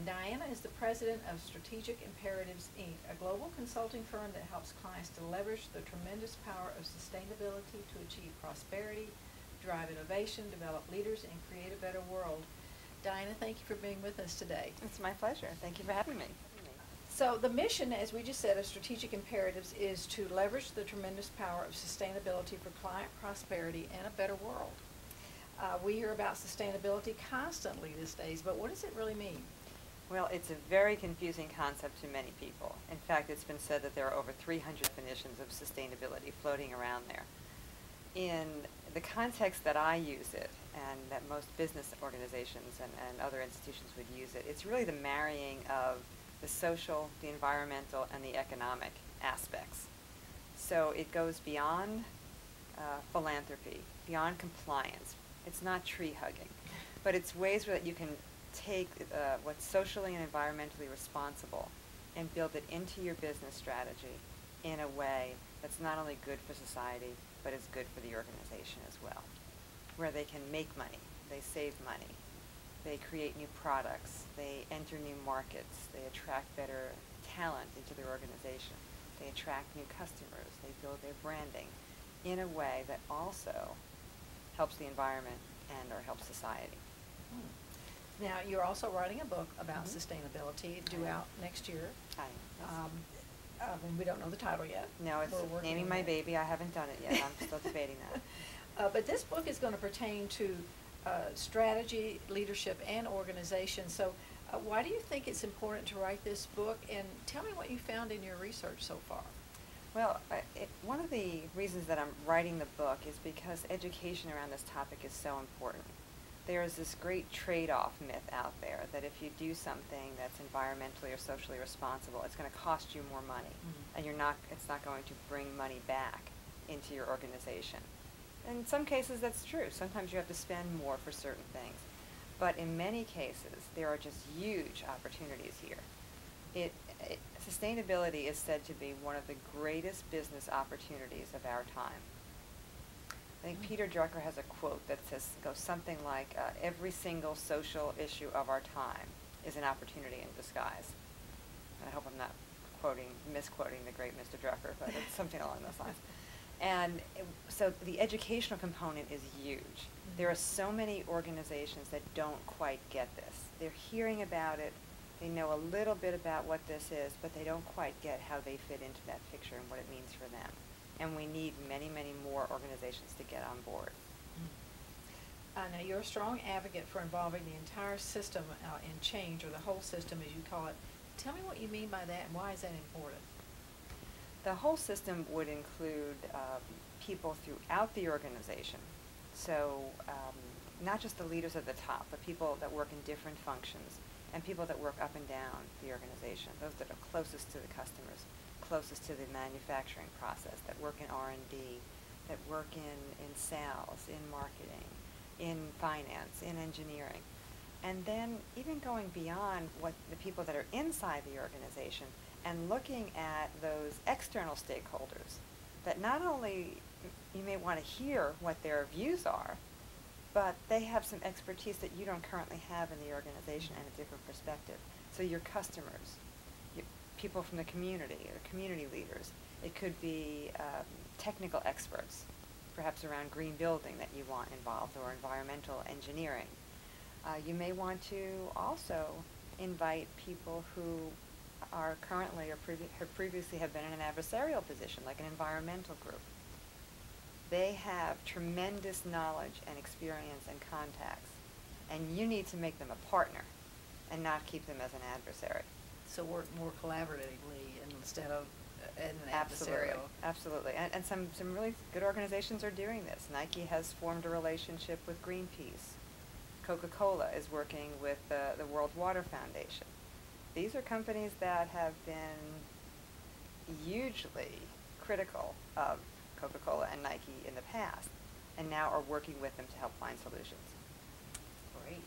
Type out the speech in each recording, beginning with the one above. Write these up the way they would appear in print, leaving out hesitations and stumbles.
And Diana is the president of Strategic Imperatives, Inc., a global consulting firm that helps clients to leverage the tremendous power of sustainability to achieve prosperity, drive innovation, develop leaders, and create a better world. Diana, thank you for being with us today. It's my pleasure. Thank you for having me. So the mission, as we just said, of Strategic Imperatives is to leverage the tremendous power of sustainability for client prosperity and a better world. We hear about sustainability constantly these days, but what does it really mean? Well, it's a very confusing concept to many people. In fact, it's been said that there are over 300 definitions of sustainability floating around there. In the context that I use it, and that most business organizations and other institutions would use it, it's really the marrying of the social, the environmental, and the economic aspects. So it goes beyond philanthropy, beyond compliance. It's not tree hugging, but it's ways that you can take what's socially and environmentally responsible and build it into your business strategy in a way that's not only good for society, but is good for the organization as well, where they can make money, they save money, they create new products, they enter new markets, they attract better talent into their organization, they attract new customers, they build their branding in a way that also helps the environment and or helps society. Now, you're also writing a book about sustainability due out next year. And we don't know the title yet. No, it's Naming My Baby. I haven't done it yet. I'm still debating that. But this book is going to pertain to strategy, leadership, and organization. So why do you think it's important to write this book? And tell me what you found in your research so far. Well, one of the reasons that I'm writing the book is because education around this topic is so important. There's this great trade-off myth out there that if you do something that's environmentally or socially responsible, it's going to cost you more money, and it's not going to bring money back into your organization. In some cases, that's true. Sometimes you have to spend more for certain things. But in many cases, there are just huge opportunities here. Sustainability is said to be one of the greatest business opportunities of our time. I think Peter Drucker has a quote that goes something like, every single social issue of our time is an opportunity in disguise. And I hope I'm not misquoting the great Mr. Drucker, but it's something along those lines. And so the educational component is huge. There are so many organizations that don't quite get this. They're hearing about it, they know a little bit about what this is, but they don't quite get how they fit into that picture and what it means for them. And we need many, many more organizations to get on board. Now, you're a strong advocate for involving the entire system in change, or the whole system as you call it. Tell me what you mean by that, and why is that important? The whole system would include people throughout the organization. So not just the leaders at the top, but people that work in different functions, and people that work up and down the organization, those that are closest to the customers, closest to the manufacturing process, that work in R&D, that work in sales, in marketing, in finance, in engineering. And then even going beyond what the people that are inside the organization and looking at those external stakeholders that not only you may want to hear what their views are, but they have some expertise that you don't currently have in the organization and a different perspective. So your customers, people from the community, or community leaders. It could be technical experts, perhaps around green building that you want involved, or environmental engineering. You may want to also invite people who are currently or previously have been in an adversarial position, like an environmental group. They have tremendous knowledge and experience and contacts, and you need to make them a partner and not keep them as an adversary. So work more collaboratively instead of an adversarial. Absolutely. And some really good organizations are doing this. Nike has formed a relationship with Greenpeace. Coca-Cola is working with the World Water Foundation. These are companies that have been hugely critical of Coca-Cola and Nike in the past, and now are working with them to help find solutions. Great.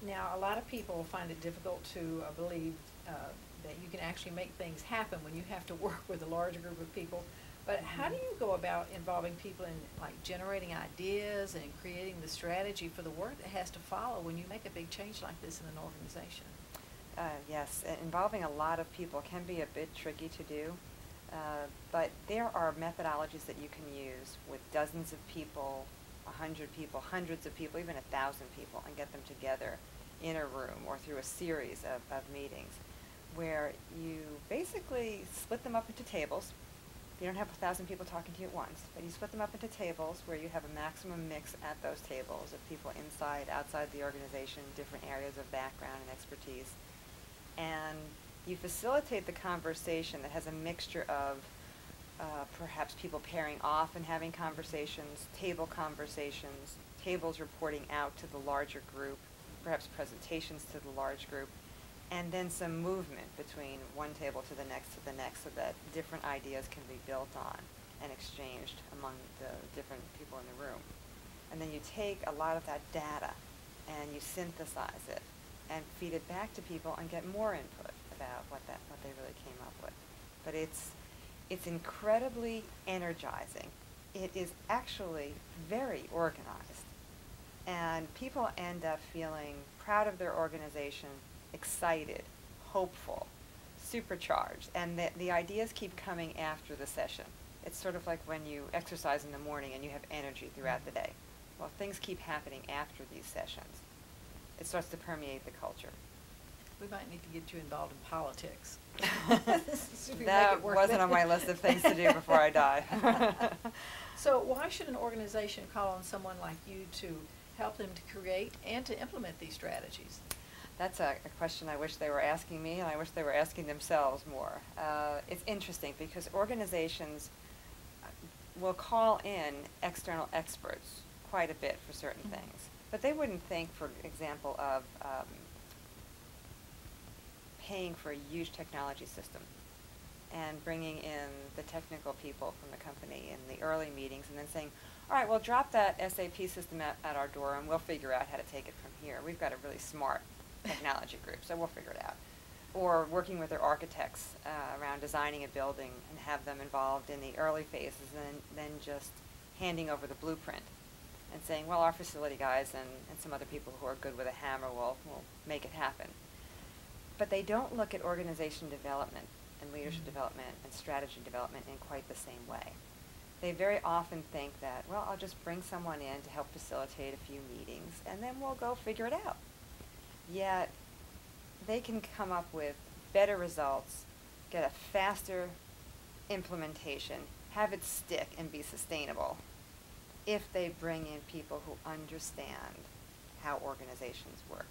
Now, a lot of people find it difficult to believe that you can actually make things happen when you have to work with a large group of people. But how do you go about involving people in like generating ideas and creating the strategy for the work that has to follow when you make a big change like this in an organization? Yes, involving a lot of people can be a bit tricky to do, but there are methodologies that you can use with dozens of people, 100 people, hundreds of people, even 1,000 people, and get them together in a room or through a series of meetings where you basically split them up into tables. You don't have 1,000 people talking to you at once, but you split them up into tables where you have a maximum mix at those tables of people inside, outside the organization, different areas of background and expertise. And you facilitate the conversation that has a mixture of perhaps people pairing off and having conversations, table conversations, tables reporting out to the larger group, perhaps presentations to the large group, and then some movement between one table to the next so that different ideas can be built on and exchanged among the different people in the room. And then you take a lot of that data and you synthesize it and feed it back to people and get more input about what they really came up with. But it's incredibly energizing. It is actually very organized. And people end up feeling proud of their organization, excited, hopeful, supercharged, and the ideas keep coming after the session. It's sort of like when you exercise in the morning and you have energy throughout the day. Well, things keep happening after these sessions. It starts to permeate the culture. We might need to get you involved in politics. That wasn't on my list of things to do before I die. So why should an organization call on someone like you to help them to create and to implement these strategies? That's a question I wish they were asking me, and I wish they were asking themselves more. It's interesting because organizations will call in external experts quite a bit for certain things. But they wouldn't think, for example, of paying for a huge technology system and bringing in the technical people from the company in the early meetings and then saying, all right, well, drop that SAP system at our door and we'll figure out how to take it from here. We've got a really smart technology group, so we'll figure it out. Or working with their architects around designing a building and have them involved in the early phases and then just handing over the blueprint and saying, well, our facility guys and some other people who are good with a hammer will make it happen. But they don't look at organization development and leadership development and strategy development in quite the same way. They very often think that, well, I'll just bring someone in to help facilitate a few meetings and then we'll go figure it out. Yet they can come up with better results, get a faster implementation, have it stick and be sustainable if they bring in people who understand how organizations work,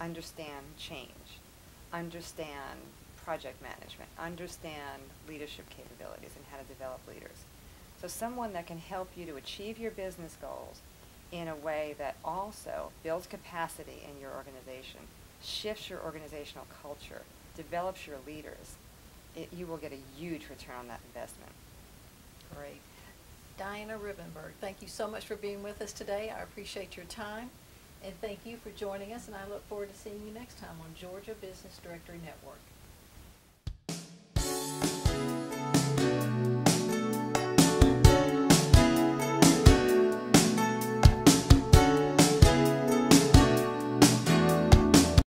understand change, understand project management, understand leadership capabilities and how to develop leaders. So someone that can help you to achieve your business goals in a way that also builds capacity in your organization, shifts your organizational culture, develops your leaders, you will get a huge return on that investment. Great. Diana Rivenburgh, thank you so much for being with us today. I appreciate your time, and thank you for joining us, and I look forward to seeing you next time on Georgia Business Directory Network.